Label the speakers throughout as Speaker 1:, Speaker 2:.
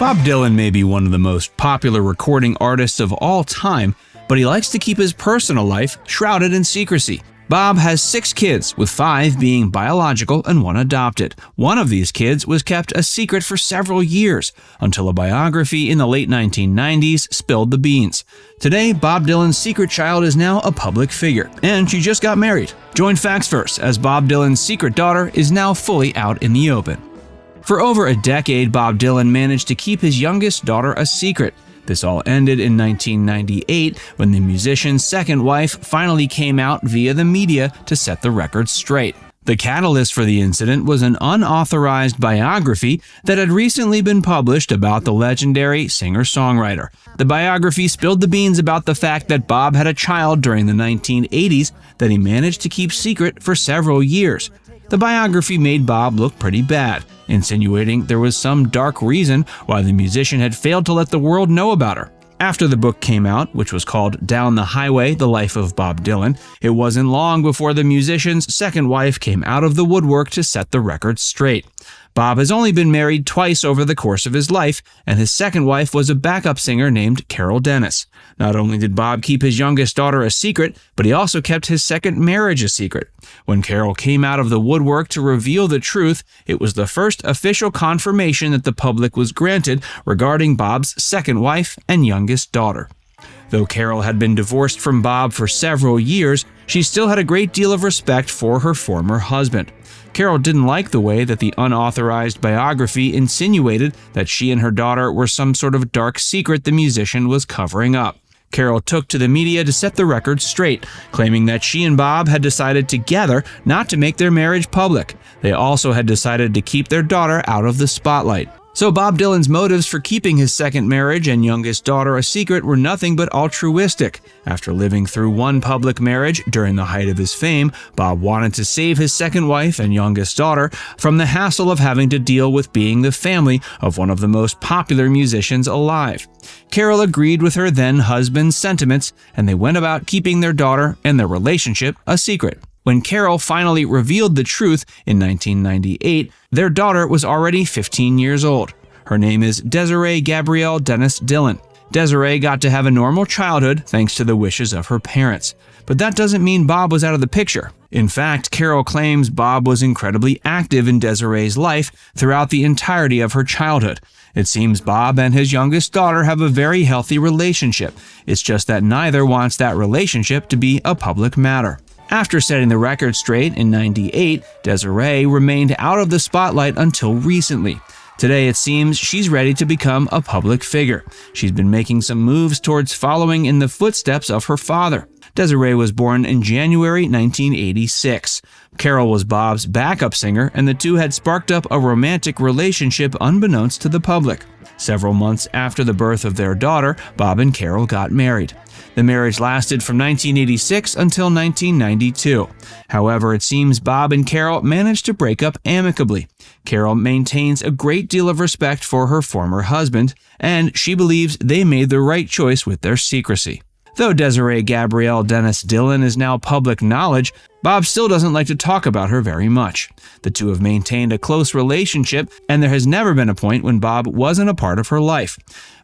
Speaker 1: Bob Dylan may be one of the most popular recording artists of all time, but he likes to keep his personal life shrouded in secrecy. Bob has 6 kids, with 5 being biological and 1 adopted. One of these kids was kept a secret for several years, until a biography in the late 1990s spilled the beans. Today, Bob Dylan's secret child is now a public figure, and she just got married. Join Factsverse as Bob Dylan's secret daughter is now fully out in the open. For over a decade, Bob Dylan managed to keep his youngest daughter a secret. This all ended in 1998 when the musician's second wife finally came out via the media to set the record straight. The catalyst for the incident was an unauthorized biography that had recently been published about the legendary singer-songwriter. The biography spilled the beans about the fact that Bob had a child during the 1980s that he managed to keep secret for several years. The biography made Bob look pretty bad, insinuating there was some dark reason why the musician had failed to let the world know about her. After the book came out, which was called Down the Highway: The Life of Bob Dylan, it wasn't long before the musician's second wife came out of the woodwork to set the record straight. Bob has only been married twice over the course of his life, and his second wife was a backup singer named Carol Dennis. Not only did Bob keep his youngest daughter a secret, but he also kept his second marriage a secret. When Carol came out of the woodwork to reveal the truth, it was the first official confirmation that the public was granted regarding Bob's second wife and youngest daughter. Though Carol had been divorced from Bob for several years, she still had a great deal of respect for her former husband. Carol didn't like the way that the unauthorized biography insinuated that she and her daughter were some sort of dark secret the musician was covering up. Carol took to the media to set the record straight, claiming that she and Bob had decided together not to make their marriage public. They also had decided to keep their daughter out of the spotlight. So Bob Dylan's motives for keeping his second marriage and youngest daughter a secret were nothing but altruistic. After living through one public marriage during the height of his fame, Bob wanted to save his second wife and youngest daughter from the hassle of having to deal with being the family of one of the most popular musicians alive. Carol agreed with her then-husband's sentiments, and they went about keeping their daughter and their relationship a secret. When Carol finally revealed the truth in 1998, their daughter was already 15 years old. Her name is Desiree Gabrielle Dennis-Dylan. Desiree got to have a normal childhood thanks to the wishes of her parents. But that doesn't mean Bob was out of the picture. In fact, Carol claims Bob was incredibly active in Desiree's life throughout the entirety of her childhood. It seems Bob and his youngest daughter have a very healthy relationship. It's just that neither wants that relationship to be a public matter. After setting the record straight in '98, Desiree remained out of the spotlight until recently. Today, it seems she's ready to become a public figure. She's been making some moves towards following in the footsteps of her father. Desiree was born in January 1986. Carol was Bob's backup singer, and the two had sparked up a romantic relationship unbeknownst to the public. Several months after the birth of their daughter, Bob and Carol got married. The marriage lasted from 1986 until 1992. However, it seems Bob and Carol managed to break up amicably. Carol maintains a great deal of respect for her former husband, and she believes they made the right choice with their secrecy. Though Desiree Gabrielle Dennis-Dylan is now public knowledge, Bob still doesn't like to talk about her very much. The two have maintained a close relationship, and there has never been a point when Bob wasn't a part of her life.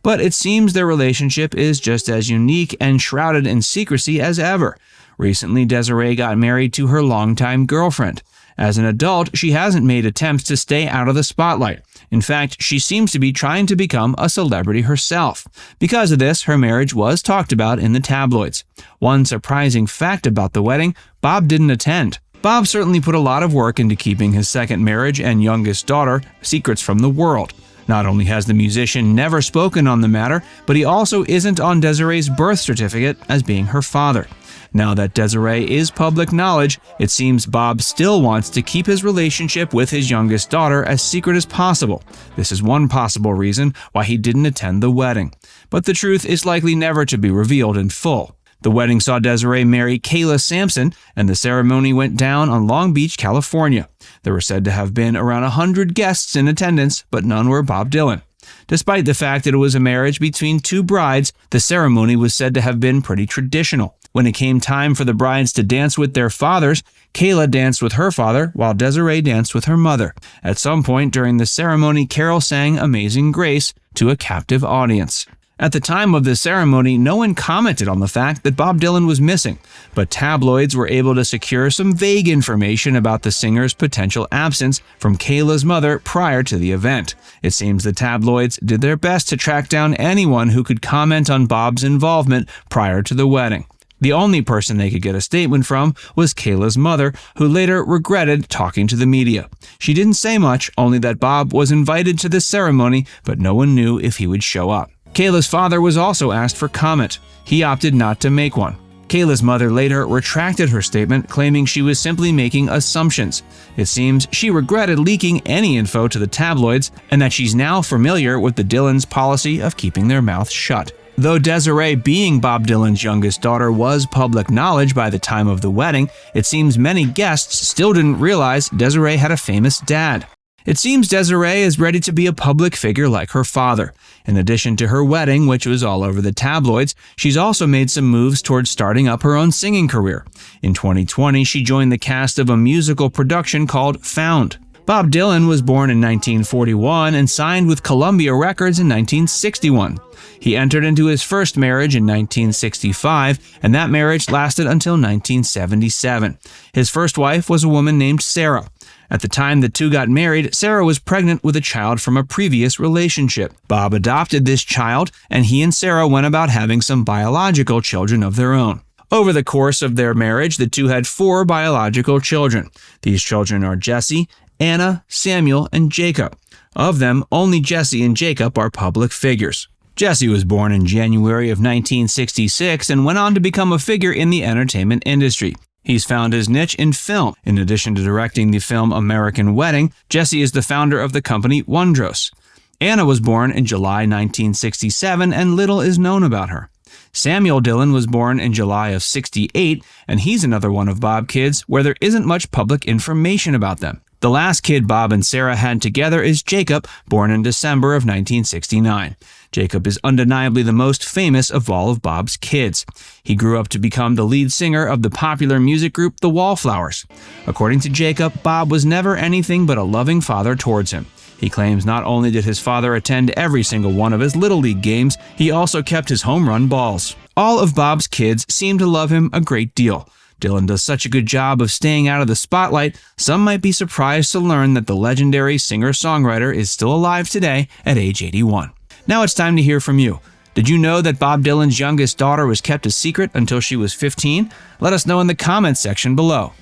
Speaker 1: But it seems their relationship is just as unique and shrouded in secrecy as ever. Recently, Desiree got married to her longtime girlfriend. As an adult, she hasn't made attempts to stay out of the spotlight. In fact, she seems to be trying to become a celebrity herself. Because of this, her marriage was talked about in the tabloids. One surprising fact about the wedding, Bob didn't attend. Bob certainly put a lot of work into keeping his second marriage and youngest daughter secrets from the world. Not only has the musician never spoken on the matter, but he also isn't on Desiree's birth certificate as being her father. Now that Desiree is public knowledge, it seems Bob still wants to keep his relationship with his youngest daughter as secret as possible. This is one possible reason why he didn't attend the wedding. But the truth is likely never to be revealed in full. The wedding saw Desiree marry Kayla Sampson, and the ceremony went down on Long Beach, California. There were said to have been around 100 guests in attendance, but none were Bob Dylan. Despite the fact that it was a marriage between two brides, the ceremony was said to have been pretty traditional. When it came time for the brides to dance with their fathers, Kayla danced with her father, while Desiree danced with her mother. At some point during the ceremony, Carol sang Amazing Grace, to a captive audience. At the time of the ceremony, no one commented on the fact that Bob Dylan was missing, but tabloids were able to secure some vague information about the singer's potential absence from Kayla's mother prior to the event. It seems the tabloids did their best to track down anyone who could comment on Bob's involvement prior to the wedding. The only person they could get a statement from was Kayla's mother, who later regretted talking to the media. She didn't say much, only that Bob was invited to the ceremony, but no one knew if he would show up. Kayla's father was also asked for comment. He opted not to make one. Kayla's mother later retracted her statement, claiming she was simply making assumptions. It seems she regretted leaking any info to the tabloids and that she's now familiar with the Dylans' policy of keeping their mouths shut. Though Desiree, being Bob Dylan's youngest daughter, was public knowledge by the time of the wedding, it seems many guests still didn't realize Desiree had a famous dad. It seems Desiree is ready to be a public figure like her father. In addition to her wedding, which was all over the tabloids, she's also made some moves towards starting up her own singing career. In 2020, she joined the cast of a musical production called Found. Bob Dylan was born in 1941 and signed with Columbia Records in 1961. He entered into his first marriage in 1965, and that marriage lasted until 1977. His first wife was a woman named Sarah. At the time the two got married, Sarah was pregnant with a child from a previous relationship. Bob adopted this child, and he and Sarah went about having some biological children of their own. Over the course of their marriage, the two had 4 biological children. These children are Jesse, Anna, Samuel, and Jacob. Of them, only Jesse and Jacob are public figures. Jesse was born in January of 1966 and went on to become a figure in the entertainment industry. He's found his niche in film. In addition to directing the film American Wedding, Jesse is the founder of the company Wondros. Anna was born in July 1967, and little is known about her. Samuel Dylan was born in July of '68, and he's another one of Bob's kids where there isn't much public information about them. The last kid Bob and Sarah had together is Jacob, born in December of 1969. Jacob is undeniably the most famous of all of Bob's kids. He grew up to become the lead singer of the popular music group The Wallflowers. According to Jacob, Bob was never anything but a loving father towards him. He claims not only did his father attend every single one of his Little League games, he also kept his home run balls. All of Bob's kids seem to love him a great deal. Dylan does such a good job of staying out of the spotlight, some might be surprised to learn that the legendary singer-songwriter is still alive today at age 81. Now it's time to hear from you. Did you know that Bob Dylan's youngest daughter was kept a secret until she was 15? Let us know in the comments section below.